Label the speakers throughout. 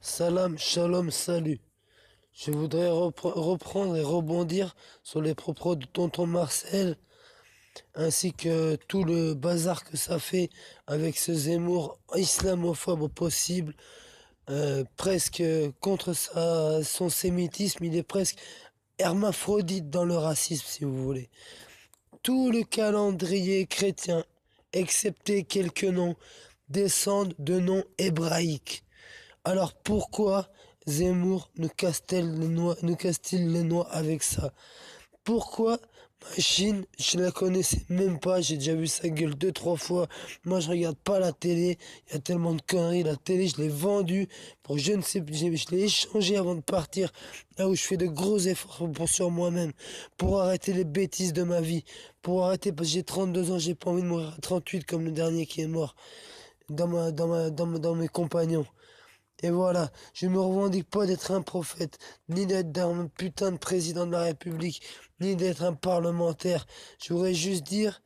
Speaker 1: Salam, shalom, salut. Je voudrais reprendre et rebondir sur les propos de tonton Marcel, ainsi que tout le bazar que ça fait avec ce Zemmour islamophobe au possible, presque contre son sémitisme, il est presque hermaphrodite dans le racisme, si vous voulez. Tout le calendrier chrétien, excepté quelques noms, descendent de noms hébraïques. Alors pourquoi Zemmour nous casse-t-il les noix avec ça? Pourquoi Machine, je la connaissais même pas, j'ai déjà vu sa gueule deux, trois fois. Moi je regarde pas la télé, il y a tellement de conneries. La télé, je l'ai vendue pour je ne sais, je l'ai échangé avant de partir. Là où je fais de gros efforts sur moi-même, pour arrêter les bêtises de ma vie, pour arrêter parce que j'ai 32 ans, j'ai pas envie de mourir à 38 comme le dernier qui est mort dans mes compagnons. Et voilà, je me revendique pas d'être un prophète, ni d'être un putain de président de la République, ni d'être un parlementaire. Je voudrais juste dire,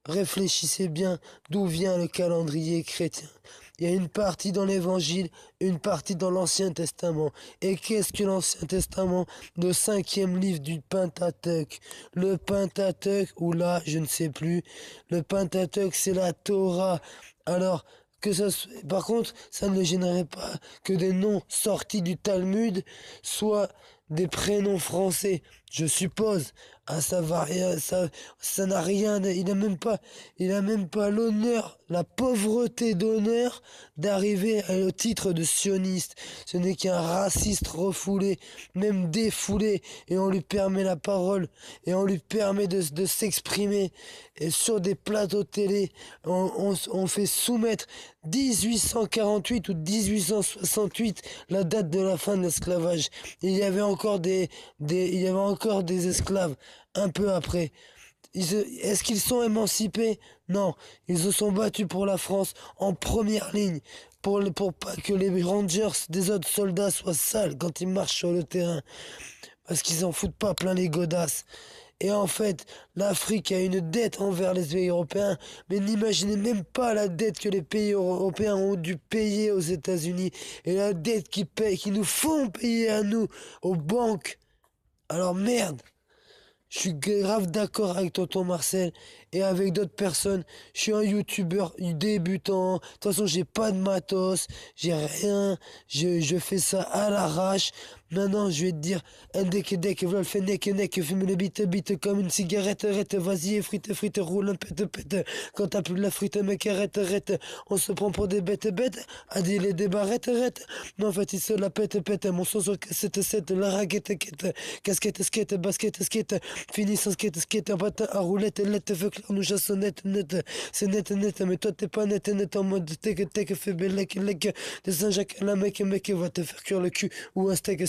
Speaker 1: réfléchissez bien d'où vient le calendrier chrétien. Il y a une partie dans l'Évangile, une partie dans l'Ancien Testament. Et qu'est-ce que l'Ancien Testament? Le cinquième livre du Pentateuque. Le Pentateuque, ou là, je ne sais plus. Le Pentateuque, c'est la Torah. Alors, par contre, ça ne gênerait pas que des noms sortis du Talmud soient des prénoms français, je suppose. Ah, ça va rien, ça n'a rien, il a même pas l'honneur, la pauvreté d'honneur d'arriver au titre de sioniste. Ce n'est qu'un raciste refoulé, même défoulé, et on lui permet la parole, et on lui permet de s'exprimer. Et sur des plateaux télé, on fait soumettre 1848 ou 1868, la date de la fin de l'esclavage. Il y avait encore il y avait encore des esclaves un peu après. Est-ce qu'ils sont émancipés? Non, ils se sont battus pour la France en première ligne, pour pas que les rangers des autres soldats soient sales quand ils marchent sur le terrain, parce qu'ils en foutent pas plein les godasses. Et en fait, l'Afrique a une dette envers les pays européens, mais n'imaginez même pas la dette que les pays européens ont dû payer aux États-Unis, et la dette qu'ils nous font payer à nous, aux banques. Alors merde! Je suis grave d'accord avec tonton Marcel et avec d'autres personnes. Je suis un youtubeur débutant. De toute façon, j'ai pas de matos, j'ai rien. Je fais ça à l'arrache. Maintenant, je vais te dire, un dek, voilà le fait nek, fume le bite comme une cigarette, arrête, vas-y, frite, roule, un pète. Quand t'as plus de la frite, mec, arrête. On se prend pour des bêtes. A dit les débats, arrête. Non, en fait, il se la pète. Mon son sur cassette, 7, la raquette, casquette, skate, basket, skate. Fini sans skate, un patin à roulette, net, feu clair, nous chassons net, c'est net, mais toi t'es pas net, en mode tech, fait belle, lec, de Saint-Jacques, la mec, va te faire cuire le cul, ou un steak.